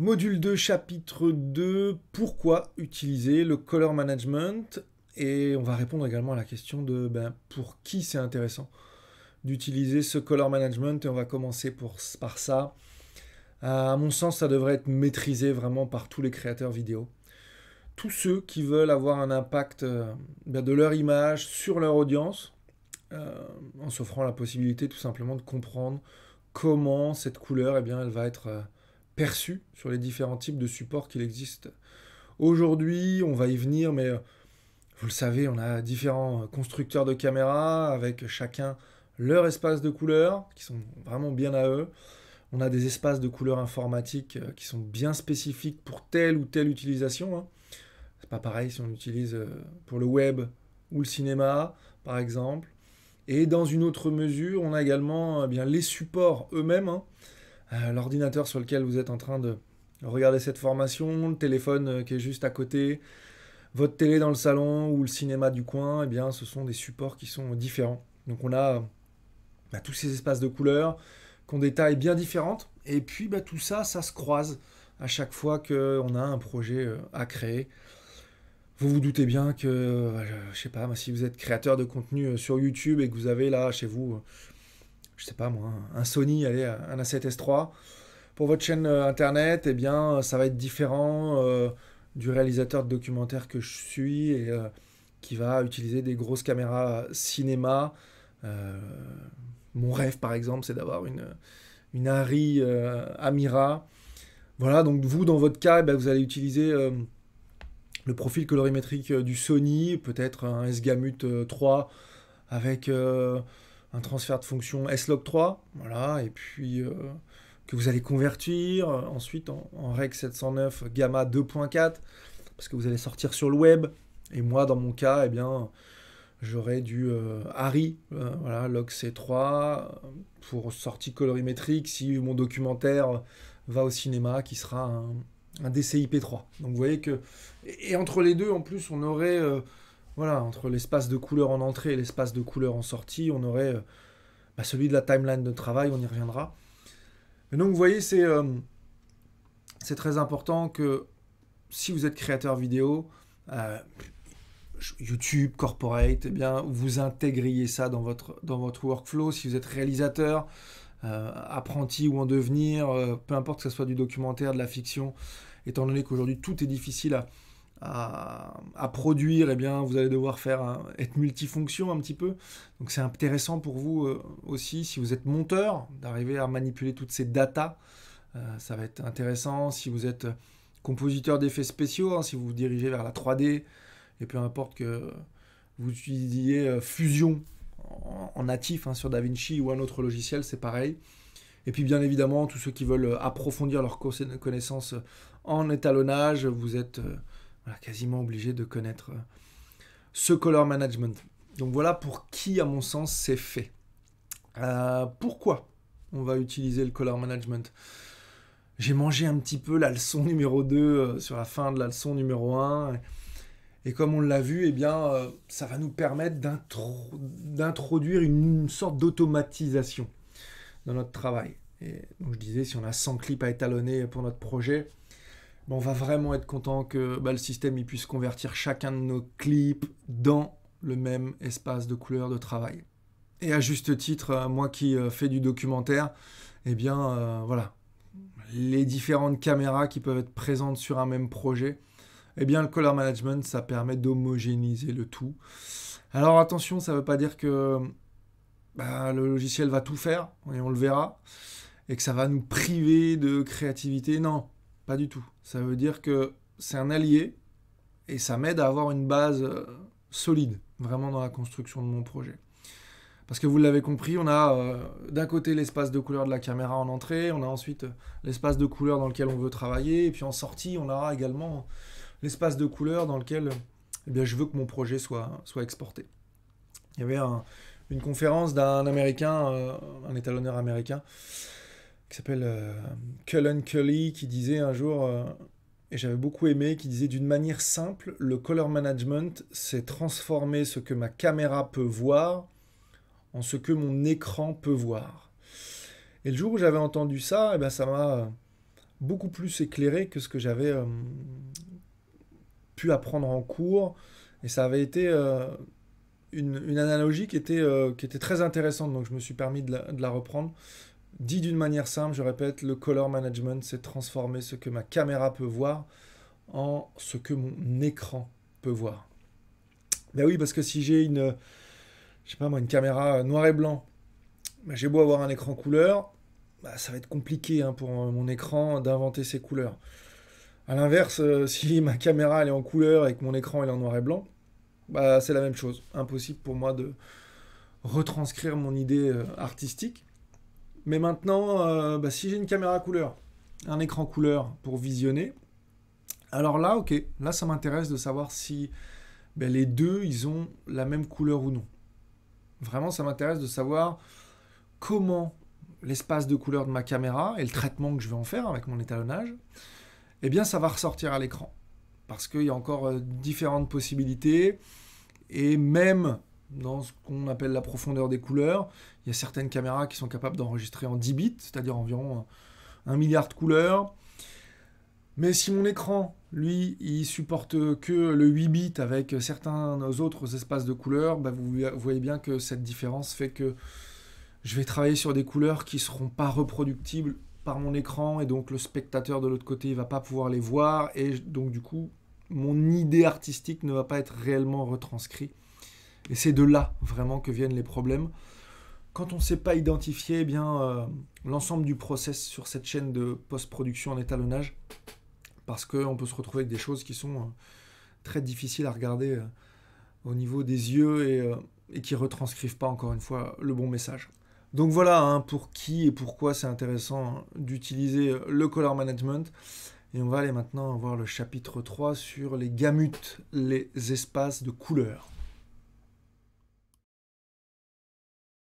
Module 2, chapitre 2, pourquoi utiliser le color management? Et on va répondre également à la question de pour qui c'est intéressant d'utiliser ce color management. Et on va commencer par ça. À mon sens, ça devrait être maîtrisé vraiment par tous les créateurs vidéo. Tous ceux qui veulent avoir un impact de leur image sur leur audience, en s'offrant la possibilité tout simplement de comprendre comment cette couleur, elle va être perçue sur les différents types de supports qu'il existe. Aujourd'hui, on va y venir, mais vous le savez, on a différents constructeurs de caméras avec chacun leur espace de couleurs qui sont vraiment bien à eux. On a des espaces de couleurs informatiques qui sont bien spécifiques pour telle ou telle utilisation, hein. C'est pas pareil si on l'utilise pour le web ou le cinéma, par exemple. Et dans une autre mesure, on a également les supports eux-mêmes, hein. L'ordinateur sur lequel vous êtes en train de regarder cette formation, le téléphone qui est juste à côté, votre télé dans le salon ou le cinéma du coin, ce sont des supports qui sont différents. Donc on a tous ces espaces de couleurs qui ont des tailles bien différentes. Et puis tout ça, ça se croise à chaque fois qu'on a un projet à créer. Vous vous doutez bien que, je sais pas, si vous êtes créateur de contenu sur YouTube et que vous avez là chez vous, je sais pas moi, un Sony, allez, un A7S III, pour votre chaîne internet, ça va être différent du réalisateur de documentaire que je suis et qui va utiliser des grosses caméras cinéma. Mon rêve, par exemple, c'est d'avoir une Arri Amira. Voilà, donc vous, dans votre cas, vous allez utiliser le profil colorimétrique du Sony, peut-être un S-Gamut 3 avec un transfert de fonction S-Log 3, voilà, et puis que vous allez convertir ensuite en Rec 709 Gamma 2.4, parce que vous allez sortir sur le web, et moi, dans mon cas, j'aurai du Arri, voilà, Log C3, pour sortie colorimétrique, si mon documentaire va au cinéma, qui sera un DCI-P3. Donc vous voyez que... Et entre les deux, en plus, on aurait... entre l'espace de couleur en entrée et l'espace de couleur en sortie, on aurait celui de la timeline de travail, on y reviendra. Et donc vous voyez, c'est très important que si vous êtes créateur vidéo, YouTube, corporate, vous intégriez ça dans votre workflow. Si vous êtes réalisateur, apprenti ou en devenir, peu importe que ce soit du documentaire, de la fiction, étant donné qu'aujourd'hui tout est difficile à produire, vous allez devoir être multifonction un petit peu. Donc c'est intéressant pour vous aussi, si vous êtes monteur, d'arriver à manipuler toutes ces datas. Ça va être intéressant si vous êtes compositeur d'effets spéciaux, hein, si vous vous dirigez vers la 3D, et peu importe que vous utilisiez Fusion en natif sur DaVinci ou un autre logiciel, c'est pareil. Et puis bien évidemment, tous ceux qui veulent approfondir leurs connaissances en étalonnage, vous êtes quasiment obligé de connaître ce color management. Donc voilà pour qui, à mon sens, c'est fait. Pourquoi on va utiliser le color management? J'ai mangé un petit peu la leçon numéro 2 sur la fin de la leçon numéro 1. Et comme on l'a vu, ça va nous permettre d'introduire une sorte d'automatisation dans notre travail. Et donc je disais, si on a 100 clips à étalonner pour notre projet, on va vraiment être content que le système il puisse convertir chacun de nos clips dans le même espace de couleur de travail. Et à juste titre, moi qui fais du documentaire, les différentes caméras qui peuvent être présentes sur un même projet, le color management, ça permet d'homogénéiser le tout. Alors attention, ça ne veut pas dire que le logiciel va tout faire, et on le verra, et que ça va nous priver de créativité. Non, pas du tout. Ça veut dire que c'est un allié, et ça m'aide à avoir une base solide, vraiment dans la construction de mon projet. Parce que vous l'avez compris, on a d'un côté l'espace de couleur de la caméra en entrée, on a ensuite l'espace de couleur dans lequel on veut travailler, et puis en sortie, on aura également l'espace de couleur dans lequel je veux que mon projet soit exporté. Il y avait une conférence d'un Américain, un étalonneur américain, qui s'appelle Cullen Cully, qui disait un jour, et j'avais beaucoup aimé, qui disait d'une manière simple, le color management, c'est transformer ce que ma caméra peut voir en ce que mon écran peut voir. Et le jour où j'avais entendu ça, ça m'a beaucoup plus éclairé que ce que j'avais pu apprendre en cours. Et ça avait été une analogie qui était très intéressante, donc je me suis permis de la reprendre. Dit d'une manière simple, je répète, le color management, c'est transformer ce que ma caméra peut voir en ce que mon écran peut voir. Ben oui, parce que si j'ai je sais pas moi, une caméra noir et blanc, ben j'ai beau avoir un écran couleur, ben ça va être compliqué pour mon écran d'inventer ces couleurs. A l'inverse, si ma caméra elle est en couleur et que mon écran il est en noir et blanc, bah, c'est la même chose. Impossible pour moi de retranscrire mon idée artistique. Mais maintenant, bah, si j'ai une caméra couleur, un écran couleur pour visionner, alors là, ok, là ça m'intéresse de savoir si ben, les deux, ils ont la même couleur ou non. Vraiment, ça m'intéresse de savoir comment l'espace de couleur de ma caméra et le traitement que je vais en faire avec mon étalonnage, eh bien ça va ressortir à l'écran. Parce qu'il y a encore différentes possibilités. Et même dans ce qu'on appelle la profondeur des couleurs, il y a certaines caméras qui sont capables d'enregistrer en 10 bits, c'est-à-dire environ 1 milliard de couleurs. Mais si mon écran, lui, il supporte que le 8 bits avec certains autres espaces de couleurs, bah vous voyez bien que cette différence fait que je vais travailler sur des couleurs qui ne seront pas reproductibles par mon écran, et donc le spectateur de l'autre côté ne va pas pouvoir les voir, et donc du coup, mon idée artistique ne va pas être réellement retranscrite. Et c'est de là vraiment que viennent les problèmes. Quand on ne sait pas identifier l'ensemble du process sur cette chaîne de post-production en étalonnage, parce qu'on peut se retrouver avec des choses qui sont très difficiles à regarder au niveau des yeux et qui ne retranscrivent pas encore une fois le bon message. Donc voilà pour qui et pourquoi c'est intéressant d'utiliser le color management. Et on va aller maintenant voir le chapitre 3 sur les gamutes, les espaces de couleurs.